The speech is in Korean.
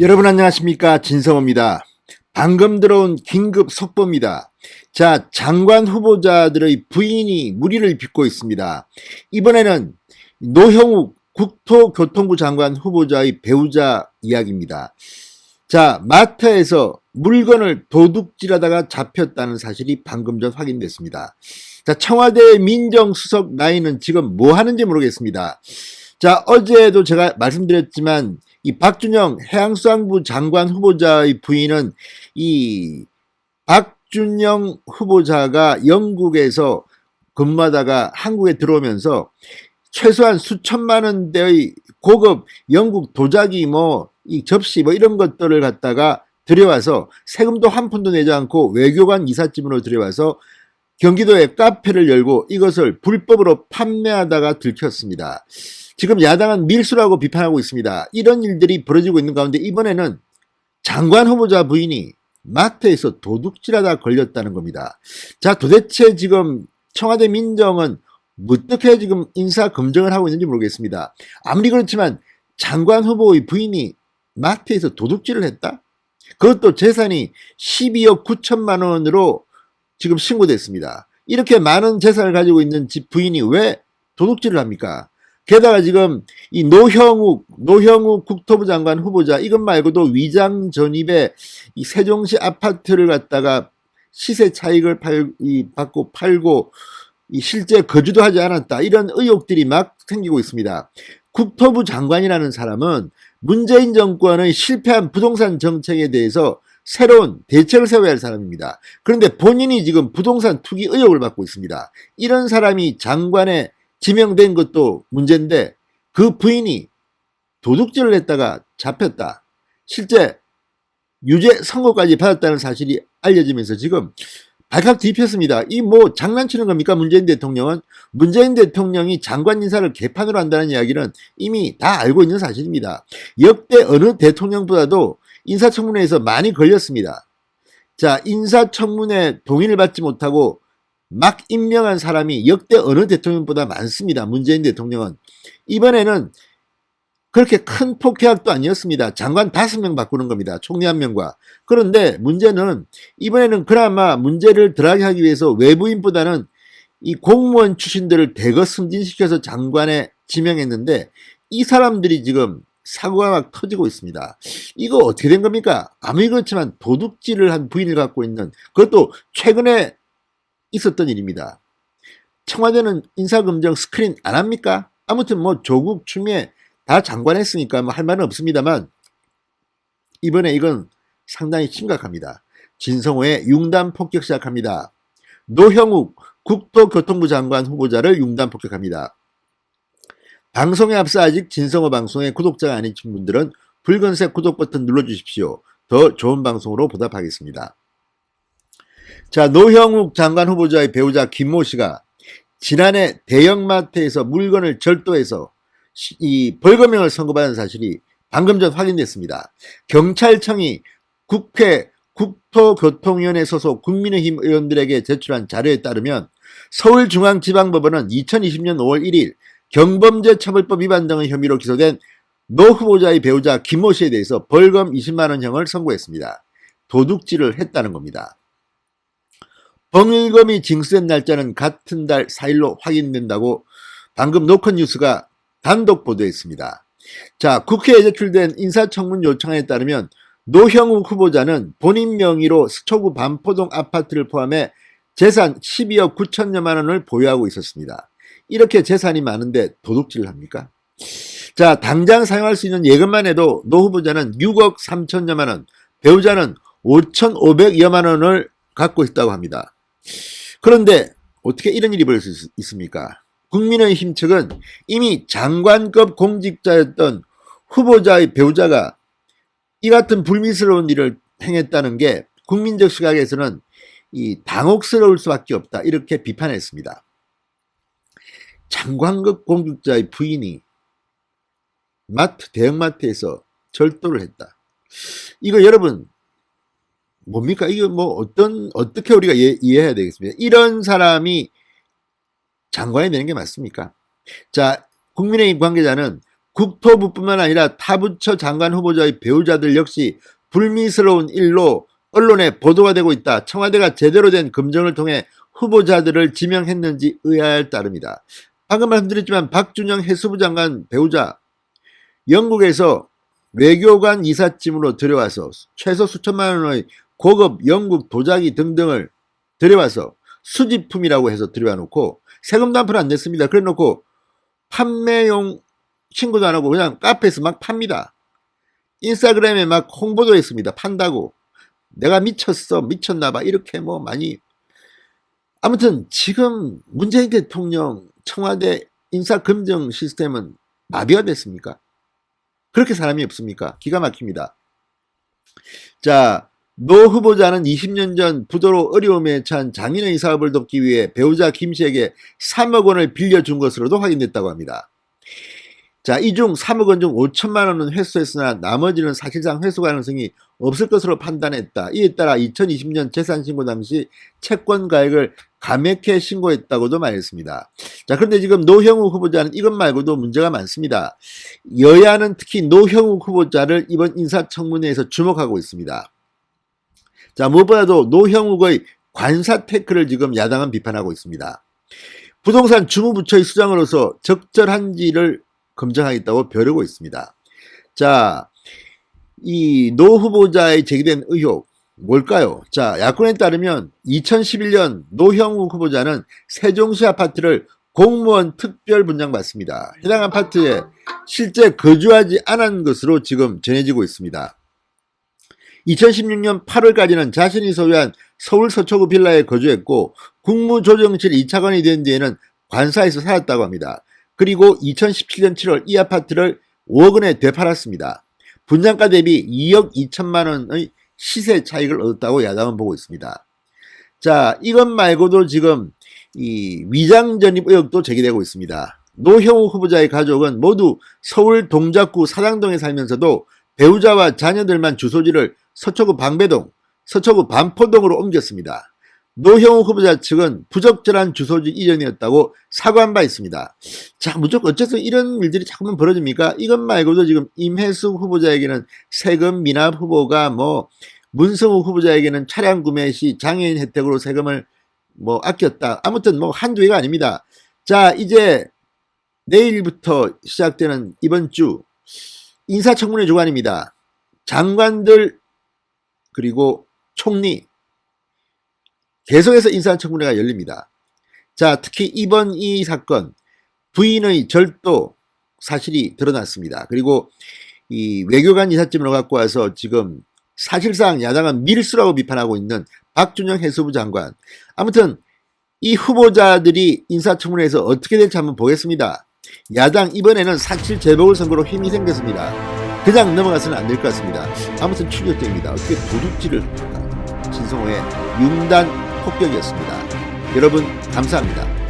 여러분 안녕하십니까, 진성호입니다. 방금 들어온 긴급 속보입니다. 자, 장관 후보자들의 부인이 물의를 빚고 있습니다. 이번에는 노형욱 국토교통부 장관 후보자의 배우자 이야기입니다. 자, 마트에서 물건을 도둑질하다가 잡혔다는 사실이 방금 전 확인됐습니다. 자, 청와대 민정수석 나이는 지금 뭐 하는지 모르겠습니다. 자, 어제도 제가 말씀드렸지만 이 박준영 해양수산부 장관 후보자의 부인은 이 박준영 후보자가 영국에서 근무하다가 한국에 들어오면서 최소한 수천만 원대의 고급 영국 도자기 이 접시 이런 것들을 갖다가 들여와서 세금도 한 푼도 내지 않고 외교관 이삿짐으로 들여와서 경기도에 카페를 열고 이것을 불법으로 판매하다가 들켰습니다. 지금 야당은 밀수라고 비판하고 있습니다. 이런 일들이 벌어지고 있는 가운데 이번에는 장관 후보자 부인이 마트에서 도둑질하다 걸렸다는 겁니다. 자, 도대체 지금 청와대 민정은 어떻게 지금 인사 검증을 하고 있는지 모르겠습니다. 아무리 그렇지만 장관 후보의 부인이 마트에서 도둑질을 했다? 그것도 재산이 12억 9천만 원으로 지금 신고됐습니다. 이렇게 많은 재산을 가지고 있는 집 부인이 왜 도둑질을 합니까? 게다가 지금 이 노형욱 국토부 장관 후보자 이것 말고도 위장 전입에 이 세종시 아파트를 갖다가 시세 차익을 받고 팔고 실제 거주도 하지 않았다, 이런 의혹들이 막 생기고 있습니다. 국토부 장관이라는 사람은 문재인 정권의 실패한 부동산 정책에 대해서 새로운 대책을 세워야 할 사람입니다. 그런데 본인이 지금 부동산 투기 의혹을 받고 있습니다. 이런 사람이 장관에 지명된 것도 문제인데 그 부인이 도둑질을 했다가 잡혔다, 실제 유죄 선고까지 받았다는 사실이 알려지면서 지금 발칵 뒤집혔습니다. 이 장난치는 겁니까? 문재인 대통령은? 문재인 대통령이 장관 인사를 개판으로 한다는 이야기는 이미 다 알고 있는 사실입니다. 역대 어느 대통령보다도 인사청문회에서 많이 걸렸습니다. 자, 인사청문회 동의를 받지 못하고 막 임명한 사람이 역대 어느 대통령보다 많습니다. 문재인 대통령은. 이번에는 그렇게 큰 폭행도 아니었습니다. 장관 5명 바꾸는 겁니다. 총리 1명과. 그런데 문제는 이번에는 그나마 문제를 덜하게 하기 위해서 외부인보다는 이 공무원 출신들을 대거 승진시켜서 장관에 지명했는데 이 사람들이 지금 사고가 막 터지고 있습니다. 이거 어떻게 된 겁니까? 아무리 그렇지만 도둑질을 한 부인을 갖고 있는, 그것도 최근에 있었던 일입니다. 청와대는 인사검증 스크린 안 합니까? 아무튼 조국 추미애 다 장관했으니까 할 말은 없습니다만 이번에 이건 상당히 심각합니다. 진성호의 융단 폭격 시작합니다. 노형욱 국토교통부 장관 후보자를 융단 폭격합니다. 방송에 앞서 아직 진성호 방송의 구독자가 아니신 분들은 붉은색 구독 버튼 눌러주십시오. 더 좋은 방송으로 보답하겠습니다. 자, 노형욱 장관 후보자의 배우자 김모 씨가 지난해 대형마트에서 물건을 절도해서 이 벌금형을 선고받은 사실이 방금 전 확인됐습니다. 경찰청이 국회 국토교통위원회 소속 국민의힘 의원들에게 제출한 자료에 따르면 서울중앙지방법원은 2020년 5월 1일 경범죄처벌법 위반 등의 혐의로 기소된 노 후보자의 배우자 김모 씨에 대해서 벌금 20만 원형을 선고했습니다. 도둑질을 했다는 겁니다. 범일검이 징수된 날짜는 같은 달 4일로 확인된다고 방금 노컷뉴스가 단독 보도했습니다. 자, 국회에 제출된 인사청문 요청에 따르면 노형욱 후보자는 본인 명의로 서초구 반포동 아파트를 포함해 재산 12억 9천여만 원을 보유하고 있었습니다. 이렇게 재산이 많은데 도둑질을 합니까? 자, 당장 사용할 수 있는 예금만 해도 노 후보자는 6억 3천여만 원, 배우자는 5,500여만 원을 갖고 있다고 합니다. 그런데 어떻게 이런 일이 벌어질 수 있습니까? 국민의힘 측은 이미 장관급 공직자였던 후보자의 배우자가 이 같은 불미스러운 일을 행했다는 게 국민적 시각에서는 이 당혹스러울 수밖에 없다, 이렇게 비판했습니다. 장관급 공직자의 부인이 대형마트에서 절도를 했다. 이거 여러분 뭡니까? 이거 어떻게 우리가 이해해야 되겠습니까? 이런 사람이 장관이 되는 게 맞습니까? 자, 국민의힘 관계자는 국토부뿐만 아니라 타부처 장관 후보자의 배우자들 역시 불미스러운 일로 언론에 보도가 되고 있다. 청와대가 제대로 된 검증을 통해 후보자들을 지명했는지 의아할 따름이다. 방금 말씀드렸지만 박준영 해수부 장관 배우자 영국에서 외교관 이삿짐으로 들여와서 최소 수천만 원의 고급 영국 도자기 등등을 들여와서 수집품이라고 해서 들여와 놓고 세금도 한 푼 안 냈습니다. 그래 놓고 판매용 신고도 안 하고 그냥 카페에서 막 팝니다. 인스타그램에 막 홍보도 했습니다. 판다고. 내가 미쳤어, 미쳤나봐. 이렇게 뭐 많이. 아무튼 지금 문재인 대통령 청와대 인사검증 시스템은 마비가 됐습니까? 그렇게 사람이 없습니까? 기가 막힙니다. 자, 노 후보자는 20년 전 부도로 어려움에 처한 장인의 사업을 돕기 위해 배우자 김 씨에게 3억 원을 빌려준 것으로도 확인됐다고 합니다. 자, 이 중 3억 원 중 5천만 원은 회수했으나 나머지는 사실상 회수 가능성이 없을 것으로 판단했다. 이에 따라 2020년 재산신고 당시 채권 가액을 감액해 신고했다고도 말했습니다. 자, 그런데 지금 노형욱 후보자는 이것 말고도 문제가 많습니다. 여야는 특히 노형욱 후보자를 이번 인사청문회에서 주목하고 있습니다. 자, 무엇보다도 노형욱의 관사 태클을 지금 야당은 비판하고 있습니다. 부동산 주무부처의 수장으로서 적절한지를 검증하겠다고 벼르고 있습니다. 자, 이 노 후보자의 제기된 의혹 뭘까요? 자, 야권에 따르면 2011년 노형욱 후보자는 세종시 아파트를 공무원 특별 분양받습니다. 해당 아파트에 실제 거주하지 않은 것으로 지금 전해지고 있습니다. 2016년 8월까지는 자신이 소유한 서울 서초구 빌라에 거주했고 국무조정실 2차관이 된 뒤에는 관사에서 살았다고 합니다. 그리고 2017년 7월 이 아파트를 5억 원에 되팔았습니다. 분양가 대비 2억 2천만 원의 시세 차익을 얻었다고 야당은 보고 있습니다. 자, 이것 말고도 지금 이 위장 전입 의혹도 제기되고 있습니다. 노형욱 후보자의 가족은 모두 서울 동작구 사당동에 살면서도 배우자와 자녀들만 주소지를 서초구 방배동, 서초구 반포동으로 옮겼습니다. 노형욱 후보자 측은 부적절한 주소지 이전이었다고 사과한 바 있습니다. 자, 무조건 어째서 이런 일들이 자꾸만 벌어집니까? 이것 말고도 지금 임혜숙 후보자에게는 세금 미납 후보가 뭐 문성욱 후보자에게는 차량 구매 시 장애인 혜택으로 세금을 뭐 아꼈다. 아무튼 뭐 한두 개가 아닙니다. 자, 이제 내일부터 시작되는 이번 주 인사청문회 주간입니다. 장관들 그리고 총리 계속해서 인사청문회가 열립니다. 자, 특히 이번 이 사건 부인의 절도 사실이 드러났습니다. 그리고 이 외교관 이삿짐으로 갖고 와서 지금 사실상 야당은 밀수라고 비판하고 있는 박준영 해수부 장관. 아무튼 이 후보자들이 인사청문회에서 어떻게 될지 한번 보겠습니다. 야당 이번에는 사실 재보궐선거로 힘이 생겼습니다. 그냥 넘어가서는 안 될 것 같습니다. 아무튼 충격적입니다. 어떻게 도둑질을 합니까? 진성호의 융단 폭격이었습니다. 여러분 감사합니다.